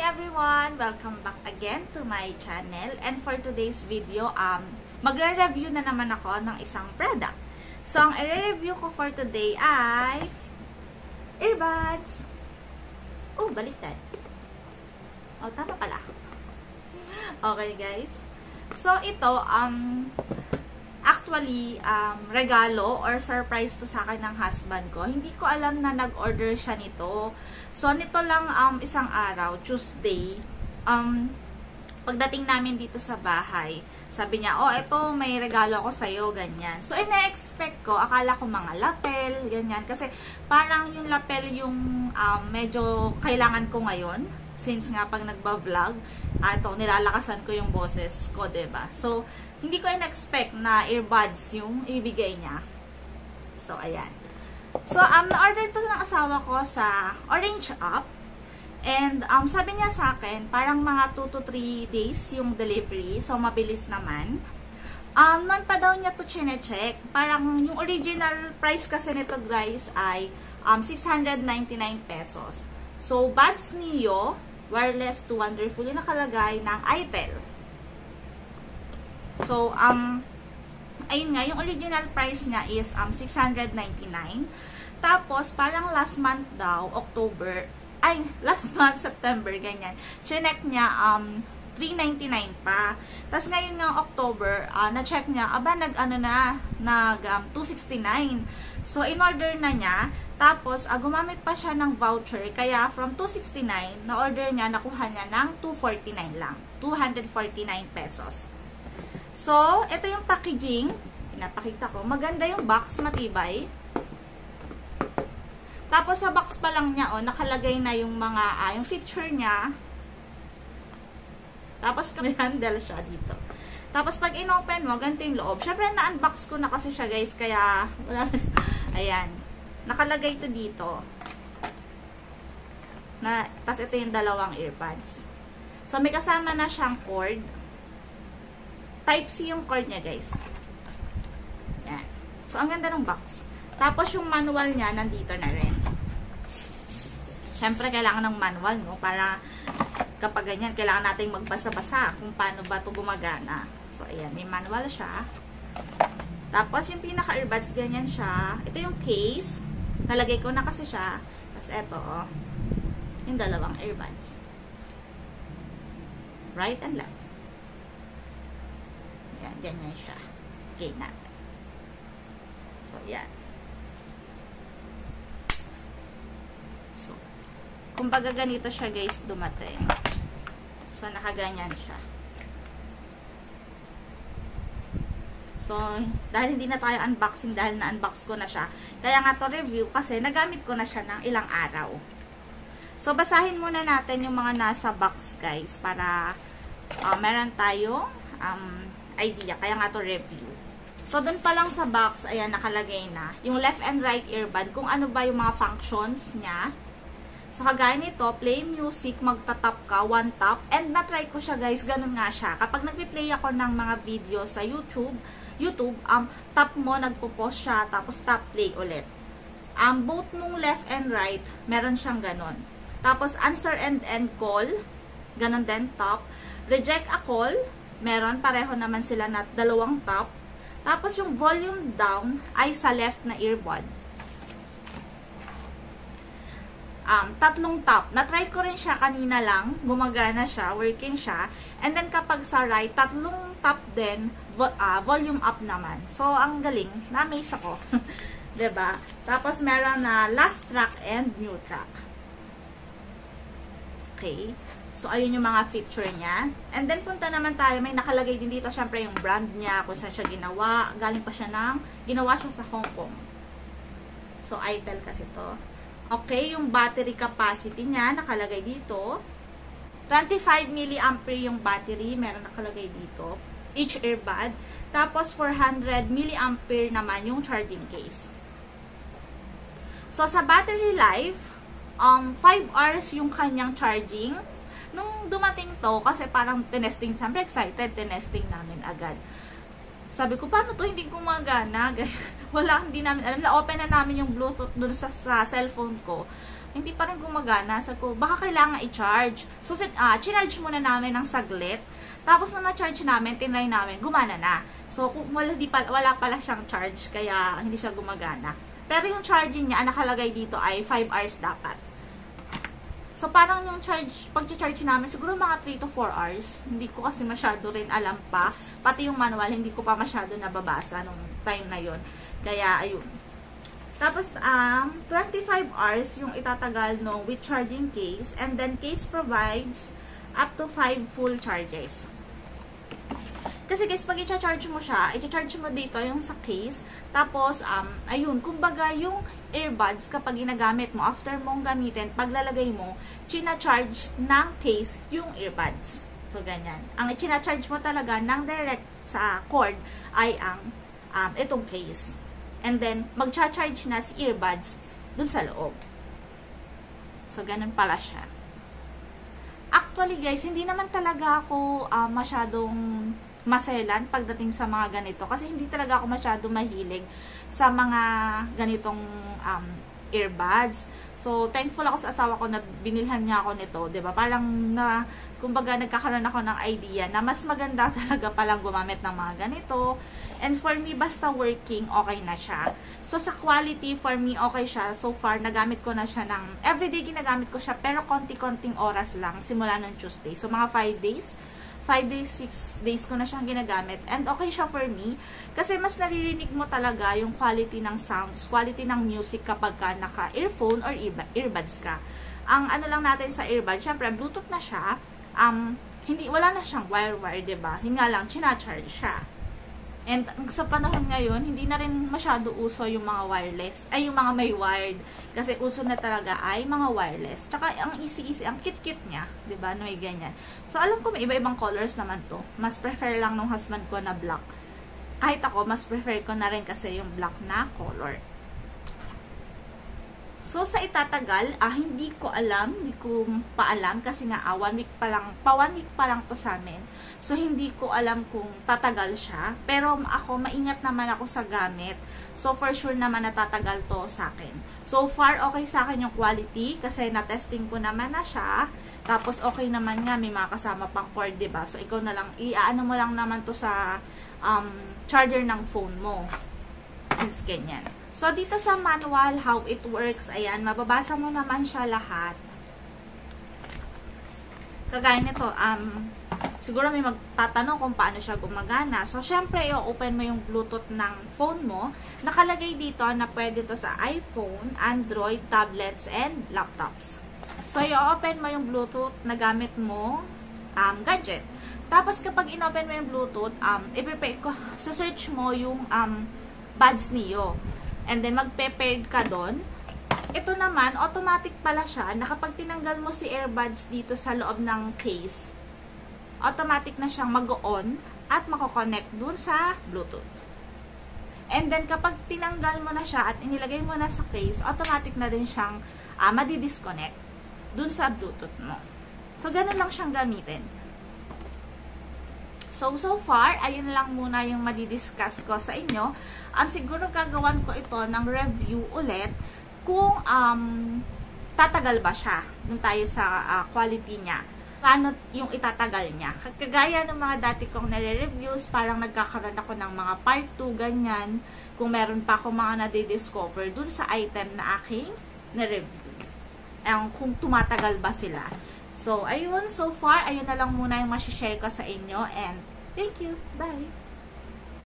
everyone! Welcome back again to my channel. And for today's video, magre-review na naman ako ng isang product. So, ang i-review ko for today ay earbuds. Oh, baliktad. Oh, tama pala. Okay, guys. So, ito, actually, regalo or surprise to sa akin ng husband ko. Hindi ko alam na nag-order siya nito. So, nito lang isang araw, Tuesday, pagdating namin dito sa bahay, sabi niya, oh, ito, may regalo ako sa'yo, ganyan. So, ina-expect ko, akala ko mga lapel, ganyan. Kasi, parang yung lapel yung medyo kailangan ko ngayon. Since nga, pag nagba-vlog, ito, nilalakasan ko yung boses ko, diba? So, hindi ko in-expect na earbuds yung ibigay niya. So, ayan. So, na-order to ng asawa ko sa Orange App. And, sabi niya sa akin, parang mga 2 to 3 days yung delivery. So, mabilis naman. Noon pa daw niya to chine-check. Parang yung original price kasi nito, guys, ay 699 pesos. So, Buds Neo, wireless to wonderful, yung nakalagay ng itel. So, ayun nga, yung original price niya is 699. Tapos, parang last month daw, last month, September, ganyan. Chinek niya, 399 pa. Tapos, ngayon ng October, na-check niya, nag 269. So, in-order na niya. Tapos, gumamit pa siya ng voucher. Kaya, from 269, na-order niya, nakuha niya ng 249 lang. 249 pesos. So, ito yung packaging. Pinapakita ko. Maganda yung box, matibay. Tapos, sa box pa lang niya, nakalagay na yung mga, yung feature niya. Tapos, may handle siya dito. Tapos, pag in-open mo, ganito yung loob. Syempre, na-unbox ko na kasi siya, guys. Kaya, wala na. Ayan. Nakalagay ito dito. Tapos, ito yung dalawang earbuds. So, may kasama na siyang cord. Type-C yung cord niya, guys. Yan. So, ang ganda ng box. Tapos, yung manual niya, nandito na rin. Siyempre, kailangan ng manual, no? Para kapag ganyan, kailangan nating magbasa-basa kung paano ba ito gumagana. So, ayan. May manual siya. Tapos, yung pinaka-earbuds, ganyan siya. Ito yung case. Nalagay ko na kasi siya. Tapos, ito, yung dalawang earbuds. Right and left. Yan, ganyan siya. Okay, natin. So, yan. So, kumbaga ganito siya, guys, dumating. So, nakaganyan siya. So, dahil hindi na tayo unboxing, dahil na-unbox ko na siya. Kaya nga to review kasi nagamit ko na siya ng ilang araw. So, basahin muna natin yung mga nasa box, guys, para meron tayong idea. Kaya nga to review. So, dun pa lang sa box, ayan, nakalagay na. Yung left and right earbud, kung ano ba yung mga functions niya. So, kagaya nito, play music, magtatap ka, one tap. And na-try ko siya, guys, ganun nga siya. Kapag nagpi-play ako ng mga video sa YouTube, tap mo, nagpo-pause siya, tapos tap play ulit. Both mong left and right, meron siyang ganun. Tapos, answer and end call, ganun din, tap. Reject a call, meron, pareho naman sila na dalawang tap. Tapos, yung volume down ay sa left na earbud. Tatlong tap. Na-try ko rin siya kanina lang. Gumagana siya, working siya. And then, kapag sa right, tatlong tap din, volume up naman. So, ang galing. Na-amaze ako. Diba? Tapos, meron na last track and new track. Okay. So, ayun yung mga feature niya. And then, punta naman tayo. May nakalagay din dito, syempre, yung brand niya, kung saan siya ginawa. Galing pa siya ginawa siya sa Hong Kong. So, itel kasi to. Okay, yung battery capacity niya, nakalagay dito. 25 mAh yung battery, meron nakalagay dito. Each earbud. Tapos, 400 mAh naman yung charging case. So, sa battery life, 5 hours yung kanyang charging. Nung dumating to, kasi parang tinesting, siyempre excited, tinesting namin agad. Sabi ko, paano to hindi gumagana? Wala, hindi namin alam. Na-open na namin yung Bluetooth dun sa cellphone ko. hindi pa rin gumagana. Sabi ko, baka kailangan i-charge. So, charge muna namin ng saglit. Tapos, nung na-charge namin, tinry namin, gumana na. So, kung wala pala siyang charge, kaya hindi siya gumagana. Pero yung charging niya, nakalagay dito ay 5 hours dapat. So, parang yung pag-charge namin, siguro mga 3 to 4 hours. Hindi ko kasi masyado rin alam pa. Pati yung manual, hindi ko pa masyado nababasa nung time na yon. Kaya, ayun. Tapos, 25 hours yung itatagal no, with charging case. And then, case provides up to 5 full charges. Kasi guys, pag i-charge mo siya, i-charge mo dito yung sa case. Tapos, ayun, kumbaga yung earbuds kapag ginagamit mo, after mong gamitin, paglalagay mo, china-charge ng case yung earbuds. So, ganyan. Ang china-charge mo talaga ng direct sa cord ay ang itong case. And then, mag-charge na si earbuds dun sa loob. So, ganun pala siya. Actually, guys, hindi naman talaga ako masyadong maselan pagdating sa mga ganito. Kasi hindi talaga ako masyado mahilig sa mga ganitong earbuds. So, thankful ako sa asawa ko na binilhan niya ako nito. 'Di ba? Parang kumbaga, nagkakaroon ako ng idea na mas maganda talaga palang gumamit ng mga ganito. And for me, basta working, okay na siya. So, sa quality, for me, okay siya. So far, nagamit ko na siya ng, everyday ginagamit ko siya, pero konti-konting oras lang, simula ng Tuesday. So, mga 5 days, 6 days ko na siyang ginagamit. And okay siya for me, kasi mas naririnig mo talaga yung quality ng sounds, quality ng music kapag ka naka-earphone or earbuds ka. Ang ano lang natin sa earbuds, syempre, Bluetooth na siya, wala na siyang wire-wire, diba? Hindi nga lang, china-charge siya. And sa panahon ngayon, hindi na rin masyado uso yung mga wireless, ay yung mga may wired. Kasi uso na talaga ay mga wireless. Tsaka ang easy-easy, ang cute-cute niya, 'di ba? No, may ganyan. So alam ko may iba-ibang colors naman 'to. Mas prefer lang ng husband ko na black. Kahit ako, mas prefer ko na rin kasi yung black na color. So, sa itatagal, hindi ko pa alam kasi nga 1 week pa lang to sa amin. So, hindi ko alam kung tatagal siya. Pero ako, maingat naman ako sa gamit. So, for sure naman natatagal to sa akin. So far, okay sa akin yung quality kasi na-testing ko naman na siya. Tapos, okay naman nga, may mga kasama pang cord, diba? So, ikaw na lang, iaano mo lang naman to sa charger ng phone mo. Since ganyan. So, dito sa manual, how it works, ayan, mababasa mo naman siya lahat. Kagaya nito, siguro may magtatanong kung paano siya gumagana. So, syempre, i-open mo yung Bluetooth ng phone mo. Nakalagay dito na pwede to sa iPhone, Android, tablets, and laptops. So, i-open mo yung Bluetooth na gamit mo, gadget. Tapos, kapag in-open mo yung Bluetooth, search mo yung Buds Neo. And then, magpe-paired ka doon. Ito naman, automatic pala siya na kapag tinanggal mo si earbuds dito sa loob ng case, automatic na siyang mag-on at mako-connect dun sa Bluetooth. And then, kapag tinanggal mo na siya at inilagay mo na sa case, automatic na din siyang madi-disconnect dun sa Bluetooth mo. So, ganun lang siyang gamitin. So far, ayun lang muna yung madidiscuss ko sa inyo. Siguro gagawan ko ito ng review ulit kung tatagal ba siya. Dun tayo sa quality niya. Paano yung itatagal niya. Kagaya ng mga dati kong nare-reviews, parang nagkakaroon ako ng mga part 2, ganyan. Kung meron pa ako mga nadidiscover dun sa item na aking na-review. Kung tumatagal ba sila. So, ayun, so far, ayun na lang muna yung masishare ko sa inyo. And, thank you. Bye!